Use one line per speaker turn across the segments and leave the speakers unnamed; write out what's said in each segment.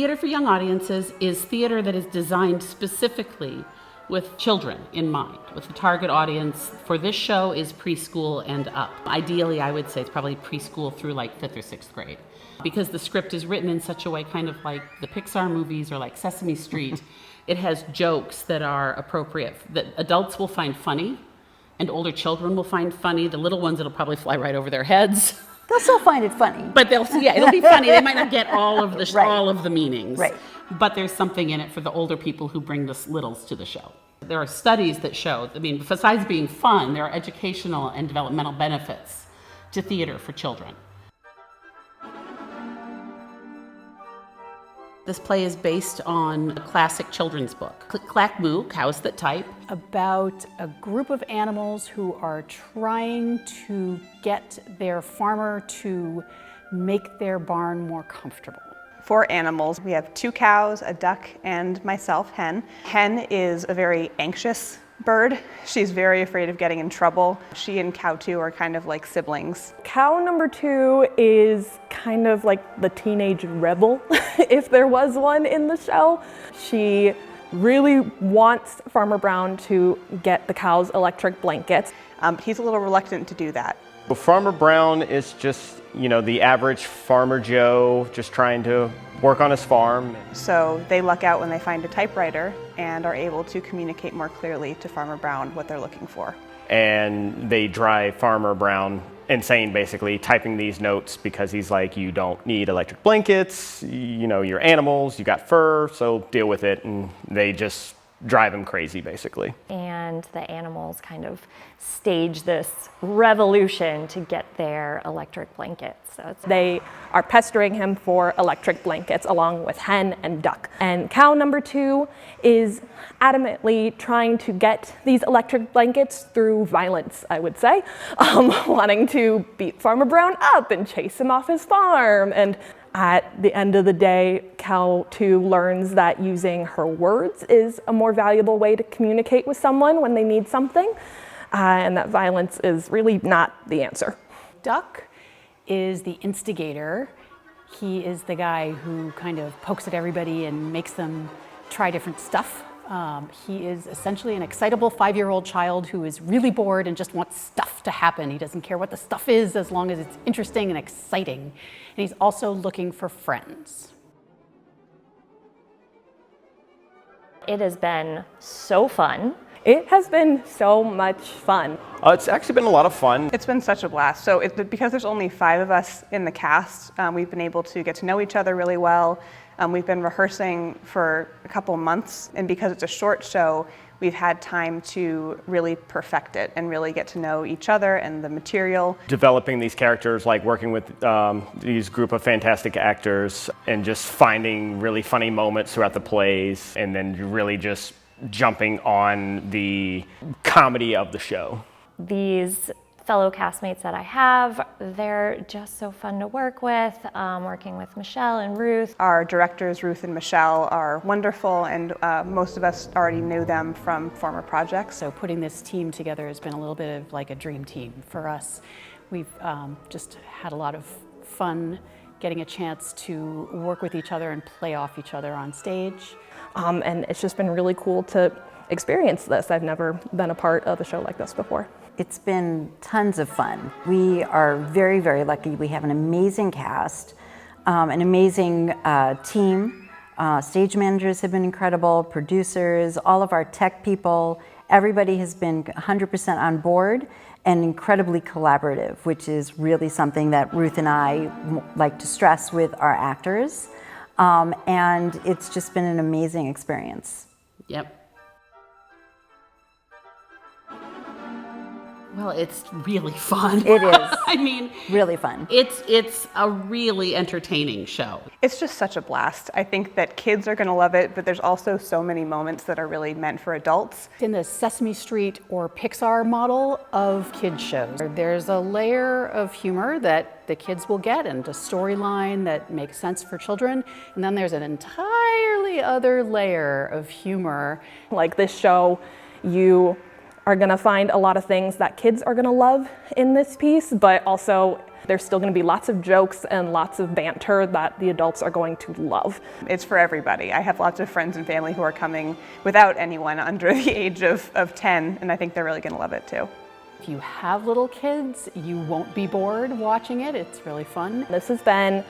theater for young audiences is theater that is designed specifically with children in mind, with the target audience for this show is preschool and up. Ideally, I would say it's probably preschool through like 5th or 6th grade. Because the script is written in such a way, kind of like the Pixar movies or like Sesame Street, it has jokes that are appropriate, that adults will find funny, and older children will find funny. The little ones, it'll probably fly right over their heads.
They'll still find it funny.
But it'll be funny. They might not get all of the
Right.
all of the meanings.
Right.
But there's something in it for the older people who bring the littles to the show. There are studies that show, besides being fun, there are educational and developmental benefits to theater for children. This play is based on a classic children's book, Clack, Cows That Type.
About a group of animals who are trying to get their farmer to make their barn more comfortable.
4 animals. We have 2 cows, a duck, and myself, Hen. Hen is a very anxious bird. She's very afraid of getting in trouble. She and Cow 2 are kind of like siblings.
Cow number 2 is kind of like the teenage rebel, if there was one in the show. She really wants Farmer Brown to get the cows electric blankets.
He's a little reluctant to do that.
Well, Farmer Brown is just, the average Farmer Joe just trying to work on his farm.
So they luck out when they find a typewriter and are able to communicate more clearly to Farmer Brown what they're looking for.
And they drive Farmer Brown insane, basically, typing these notes because he's like, you don't need electric blankets, you're animals, you got fur, so deal with it. And they just drive him crazy, basically.
And the animals kind of stage this revolution to get their electric blankets. So
They are pestering him for electric blankets along with Hen and Duck. And cow number 2 is adamantly trying to get these electric blankets through violence, I would say, wanting to beat Farmer Brown up and chase him off his farm. And at the end of the day, Cow 2 learns that using her words is a more valuable way to communicate with someone when they need something, and that violence is really not the answer.
Duck is the instigator. He is the guy who kind of pokes at everybody and makes them try different stuff. He is essentially an excitable 5-year-old child who is really bored and just wants stuff to happen. He doesn't care what the stuff is as long as it's interesting and exciting. And he's also looking for friends.
it has been so fun.
It has been so much fun.
It's actually been a lot of fun.
It's been such a blast. So because there's only 5 of us in the cast, we've been able to get to know each other really well. We've been rehearsing for a couple months, and because it's a short show, we've had time to really perfect it and really get to know each other and the material.
Developing these characters, like working with these group of fantastic actors and just finding really funny moments throughout the plays, and then really just jumping on the comedy of the show.
These fellow castmates that I have, they're just so fun to work with, working with Michelle and Ruth.
Our directors, Ruth and Michelle, are wonderful, and most of us already knew them from former projects.
So putting this team together has been a little bit of like a dream team for us. We've just had a lot of fun getting a chance to work with each other and play off each other on stage.
And it's just been really cool to experience this. I've never been a part of a show like this before.
It's been tons of fun. We are very, very lucky. We have an amazing cast, an amazing team. Stage managers have been incredible, producers, all of our tech people. Everybody has been 100% on board and incredibly collaborative, which is really something that Ruth and I like to stress with our actors. And it's just been an amazing experience.
Yep. Well, it's really fun.
It is.
I mean,
really fun.
It's a really entertaining show.
It's just such a blast. I think that kids are going to love it, but there's also so many moments that are really meant for adults.
In the Sesame Street or Pixar model of kids shows, there's a layer of humor that the kids will get and a storyline that makes sense for children. And then there's an entirely other layer of humor.
Like this show, you are gonna find a lot of things that kids are gonna love in this piece, but also There's still going to be lots of jokes and lots of banter that the adults are going to love.
It's for everybody. I have lots of friends and family who are coming without anyone under the age of 10, and I think they're really going to love it too.
If you have little kids, you won't be bored watching it. It's really fun.
This has been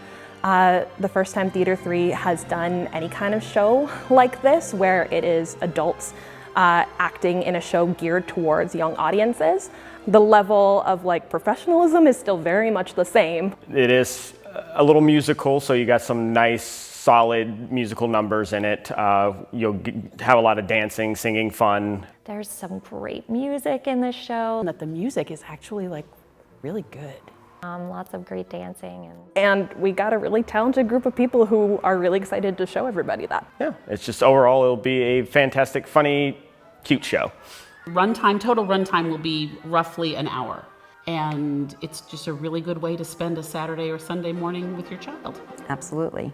the first time Theater 3 has done any kind of show like this, where it is adults acting in a show geared towards young audiences. The level of professionalism is still very much the same.
It is a little musical, so you got some nice, solid musical numbers in it. You'll have a lot of dancing, singing, fun.
There's some great music in this show.
And that the music is actually really good.
Lots of great dancing.
And we got a really talented group of people who are really excited to show everybody that.
Yeah, it's just overall, it'll be a fantastic, funny, cute show.
Total runtime will be roughly an hour. And it's just a really good way to spend a Saturday or Sunday morning with your child.
Absolutely.